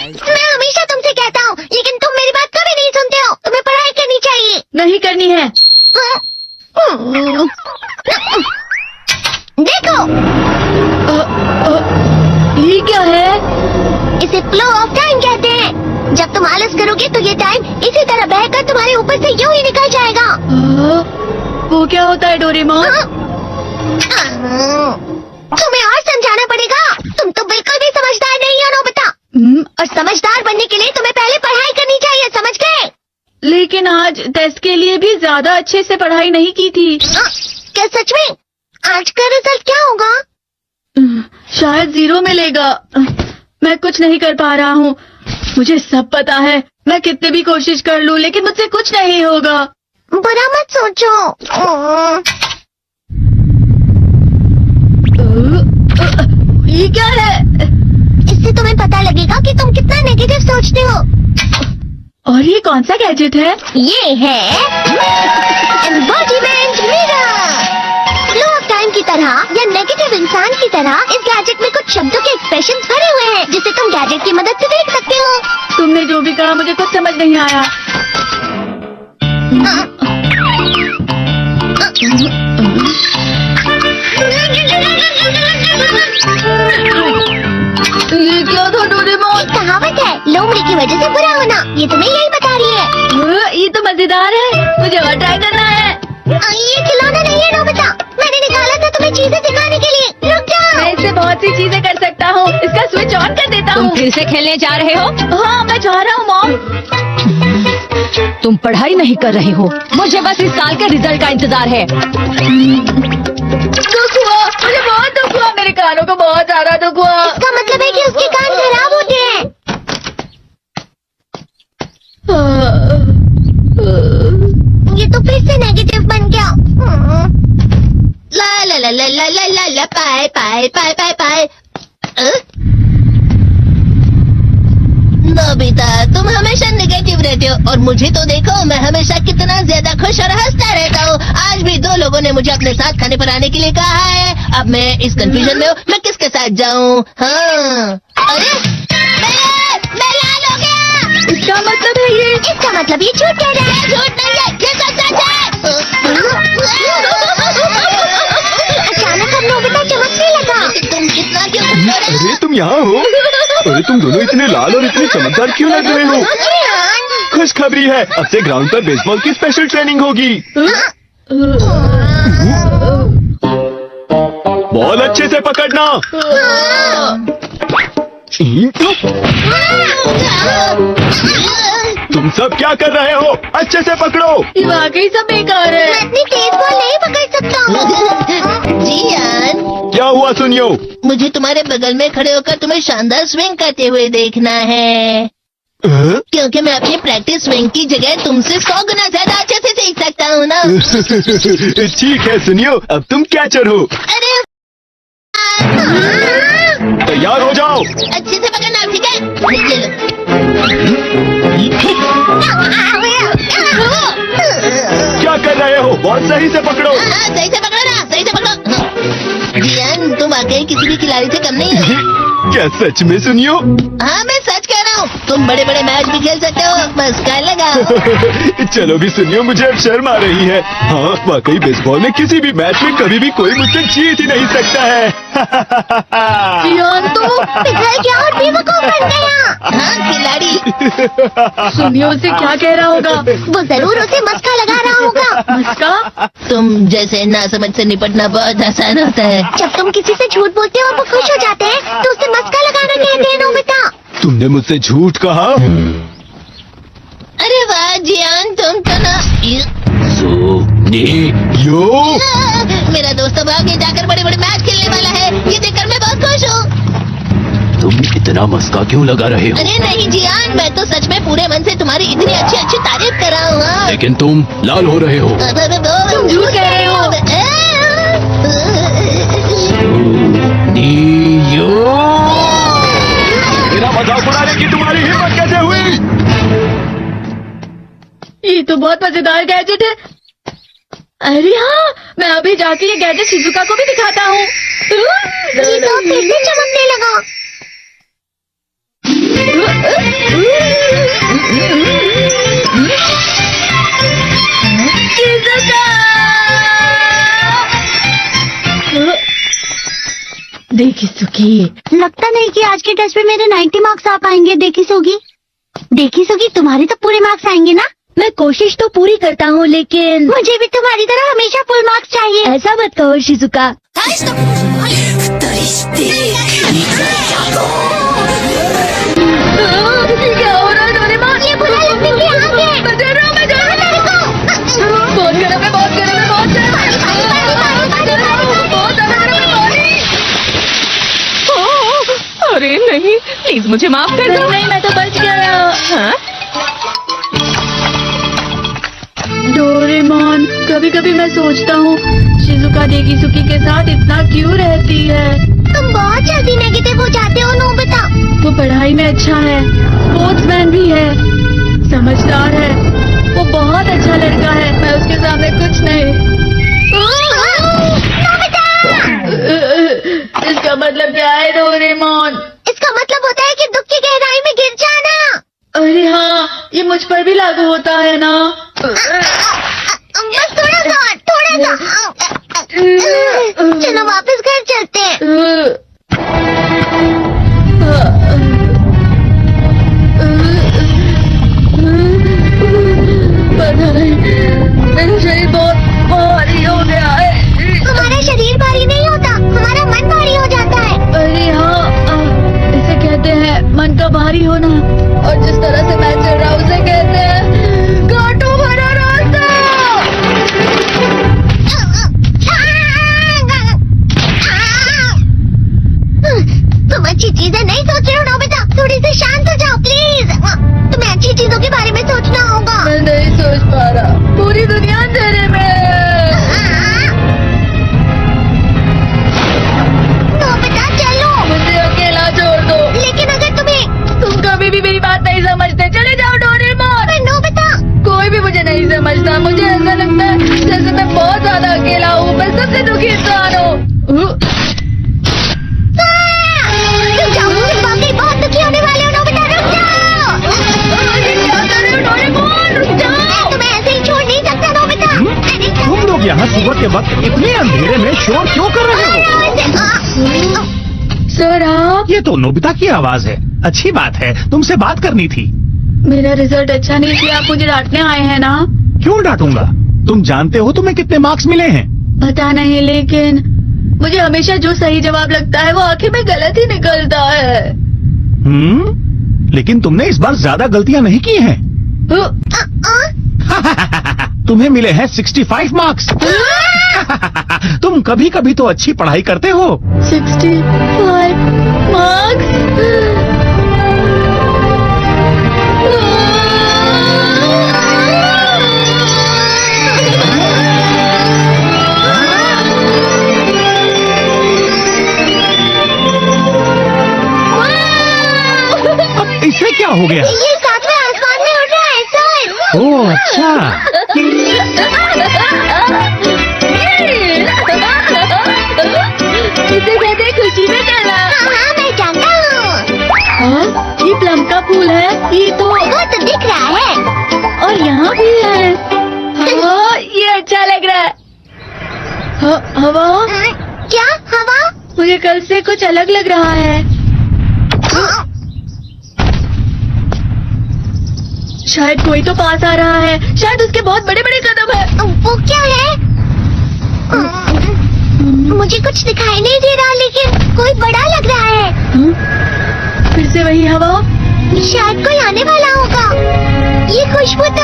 मैं हमेशा तुमसे कहता हूँ, लेकिन तुम मेरी बात कभी नहीं सुनते हो। तुम्हें पढ़ाई करनी चाहिए। नहीं करनी है। देखो, ये क्या है? इसे फ्लो ऑफ टाइम कहते हैं। जब तुम आलस करोगे तो ये टाइम इसी तरह बहकर तुम्हारे ऊपर से यूं ही निकल जाएगा। वो क्या होता है डोरेमोन? तुम्हें और समझाना पड़ेगा। तुम तो बिल्कुल भी समझदार नहीं हो नोबिता। और समझदार बनने के लिए तुम्हें पहले पढ़ाई करनी चाहिए, समझ गए? लेकिन आज टेस्ट के लिए भी ज्यादा अच्छे से पढ़ाई नहीं की थी। क्या सच में? आज का रिजल्ट क्या होगा? शायद 0 मिलेगा। मैं कुछ नहीं कर पा रहा हूँ। मुझे सब पता है। मैं कितनी भी कोशिश कर लूँ, लेकिन मुझसे कुछ नहीं होगा। बुरा मत सोचो। ये क्या है? इससे तुम्हें पता लगेगा कि तुम कितना नेगेटिव सोचते हो। और ये कौन सा गैजेट है? ये है embodiment mirror. Flow of time की तरह या नेगेटिव इंसान की तरह इस गैजेट में कुछ शब्दों के एक्सप्रेशंस भरे हुए हैं, जिसे तुम गैजेट की मदद से देख सकते हो। तुमने जो भी कहा मुझे कुछ समझ नहीं आया। ये क्या था डोरेमोन? एक कहावत है, लोमड़ी की वजह से बुरा होना। ये तुम्हें यही बता रही है। ये तो मजेदार है। मुझे और ट्राई करना है। ये खिलौना नहीं है नोबिता। मैंने निकाला था तुम्हें चीजें सिखाने के लिए। रुक जाओ। मैं इससे बहुत सी चीजें कर सकता हूँ। इसका स्विच ऑन कर देता हूँ। तुम फिर से खेलने जा रहे हो? हाँ, मैं जा रहा हूँ मॉम। तुम पढ़ाई नहीं कर रहे हो। मुझे बस इस साल के रिजल्ट का इंतजार है। दुख हुआ, मुझे बहुत दुख हुआ। मेरे कानों को बहुत ज्यादा दुख हुआ। इसका मतलब है कि उसके कान खराब होते हैं। ये तो फिर से नेगेटिव बन गया। ला ला ला ला ला ला ला ला पाए पाए पाए पाए पाए। नोबिता, तुम हमेशा नेगेटिव रहते हो और मुझे तो देखो, मैं हमेशा कितना ज्यादा खुश और हंसता रहता हूँ। आज भी 2 लोगों ने मुझे अपने साथ खाने पर आने के लिए कहा है। अब मैं इस कंफ्यूजन में हूँ, मैं किसके साथ जाऊँ? हाँ, अरे मैं लाल हो गया। इसका मतलब है ये? इसका मतलब ये झूठ कह रहा है। झूठ नहीं है, ये तो सच है। अचानक अब नोबिता चमकने लगा। तुम कितना क्यों? अरे तुम यहाँ हो? अरे तुम दोनों इतने लाल और इतने चमकदार क्यों लग रहे हो? खुशखबरी है, अब से ग्राउंड पर बेसबॉल की स्पेशल ट्रेनिंग होगी। बॉल अच्छे से पकड़ना। तुम सब क्या कर रहे हो? अच्छे से पकड़ो। ये वाकई सब बेकार है। मैं अपनी तेज बॉल नहीं पकड़ सकता हूँ। जियान, क्या हुआ सुनियो? मुझे तुम्हारे बगल में खड़े होकर तुम्हें शानदार स्विंग करते हुए देखना है, क्योंकि मैं अपनी प्रैक्टिस स्विंग की जगह तुमसे 100 गुना ज्यादा अच्छे से सीख सकता हूँ ना। ठीक है सुनियो, अब तुम कैचर हो। अरे तैयार हो जाओ। अच्छे से पकड़ना, ठीक है? ले लो। क्या कर रहे हो? बॉल सही से पकड़ो। सही से पकड़ो ना, सही से पकड़ो। जियान, तुम वाकई किसी भी खिलाड़ी से कम नहीं हो। क्या सच में सुनियो? हाँ, मैं सच कह रहा हूँ। तुम बड़े बड़े मैच भी खेल सकते हो, बस कर लगाओ। चलो भी सुनियो, मुझे अब शर्म आ रही है। हाँ, वाकई बेसबॉल में किसी भी मैच में कभी भी कोई मुझसे जीत ही नहीं सकता है। जियान तो पिघल गया और बेवकूफ बन गया। हाँ, खिलाड़ी। सुनियो उसे क्या कह रहा होगा? वो जरूर उसे मस्का लगा रहा होगा। मस्का? तुम जैसे नासमझ से निपटना बहुत आसान होता है। जब तुम किसी से झूठ बोलते हो और वो खुश हो जाते हैं, तो उसे मस्का लगाना कहते हैं नोबिता। तुमने मुझसे झूठ कहा? अरे वाह जियान, तुम तो ना। यो मेरा दोस्त अब आगे जाकर बड़े बड़े मैच खेलने वाला है। ये देखकर मैं बहुत खुश हूँ। तुम इतना मस्का क्यों लगा रहे हो? अरे नहीं जियान, मैं तो सच में पूरे मन से तुम्हारी इतनी अच्छी अच्छी तारीफ कर रहा हूँ। लेकिन तुम लाल हो रहे हो। तुम झूठ कह रहे हो। मेरा मजाक उड़ाने की तुम्हारी हिम्मत कैसे हुई? ये तो बहुत मजेदार गैजेट है। अरे हाँ, मैं अभी जाके ये गैजेट शिजुका को भी दिखाता हूँ। ये तो फिर से चमकने लगा। देखी सुखी। लगता नहीं कि आज के टेस्ट में मेरे 90 मार्क्स आ पाएंगे। देखी सोगी तुम्हारे तो पूरे मार्क्स आएंगे ना? मैं कोशिश तो पूरी करता हूँ, लेकिन मुझे भी तुम्हारी तरह हमेशा फुल मार्क्स चाहिए। ऐसा मत कहो शिजुका। क्या हो रहा है डोरेमोन? ये बुरा लगने की आग है। मैं डर रहा हूँ, मैं डर रहा हूँ। बहुत गर्म है, बहुत गर्म है, बहुत गर्म है। बहुत ज्यादा गर्म है पानी। अरे नहीं, प्लीज मुझे माफ कर दो। नहीं, मैं तो बच गया। हाँ? डोरेमोन, कभी कभी मैं सोचता हूँ शिजुका देकीसुकी के साथ इतना क्यों रहती है। तुम बहुत जल्दी नेगेटिव हो जाते हो नोबिता। वो पढ़ाई में अच्छा है, स्पोर्ट्समैन भी है, समझदार है, वो बहुत अच्छा लड़का है। मैं उसके सामने कुछ नहीं। नोबिता! इसका मतलब क्या है डोरेमोन? इसका मतलब होता है कि दुख की गहराई में गिर जाना। अरे हाँ, ये मुझ पर भी लागू होता है ना। बस थोड़ा सा। चलो वापस घर चलते हैं। पता नहीं, मेरा शरीर बहुत भारी हो गया है। हमारा शरीर भारी नहीं होता, हमारा मन भारी हो जाता है। अरे हाँ, इसे कहते हैं मन का भारी होना। और जिस तरह से मैं चल रहा हूँ उसे कहते हैं कांटों भरा रास्ता। तुम अच्छी चीजें नहीं सोच रहे हो नोबिता। थोड़ी सी शांत हो जाओ प्लीज। तुम्हें अच्छी चीजों के बारे में सोचना होगा। मैं नहीं सोच पा रहा, पूरी दुनिया अंधेरे में है। नोबिता चलो। मुझे अकेला छोड़ दो। लेकिन अगर तुम कभी भी मेरी बात नहीं समझते। चले जाओ डोरेमोन। नोबिता कोई भी मुझे नहीं समझता। मुझे ऐसा लगता है जैसे मैं बहुत ज्यादा अकेला हूँ। मैं सबसे दुखी इंसान हूँ। रुक जाओ, तुम वाकई बहुत दुखी होने वाले हो नोबिता। रुक जाओ। क्या कर रहे हो डोरेमोन? रुक जाओ। मैं तुम्हें ऐसे ही छोड़ नहीं सकता नोबिता। तुम लोग यहाँ सुबह के वक्त इतने अंधेरे में शोर क्यों कर रहे हो? सर आप? ये तो नोबिता की आवाज है। अच्छी बात है, तुमसे बात करनी थी। मेरा रिजल्ट अच्छा नहीं किया, आप मुझे डांटने आए हैं ना? क्यों डांटूंगा? तुम जानते हो तुम्हें कितने मार्क्स मिले हैं? पता नहीं, लेकिन मुझे हमेशा जो सही जवाब लगता है वो आखिर में गलत ही निकलता है। लेकिन तुमने इस बार ज्यादा गलतियां नहीं की हैं। तुम्हें मिले हैं 65 मार्क्स। तुम कभी कभी तो अच्छी पढ़ाई करते हो। 65 मार्क्स। इसे क्या हो गया? ये सातवें आसमान में उड़ रहा है सर। ओह अच्छा। इसे कहते हैं खुशी में चला। हाँ मैं जानता हूँ। ये प्लम का फूल है। ये तो वो तो दिख रहा है। और यहाँ भी है। हाँ, ये अच्छा लग रहा है। हवा? क्या हवा? मुझे कल से कुछ अलग लग रहा है। शायद कोई तो पास आ रहा है। शायद उसके बहुत बड़े बड़े कदम है। वो क्या है? मुझे कुछ दिखाई नहीं दे रहा, लेकिन कोई बड़ा लग रहा है। फिर से वही हवा। शायद कोई आने वाला होगा। ये खुशबू तो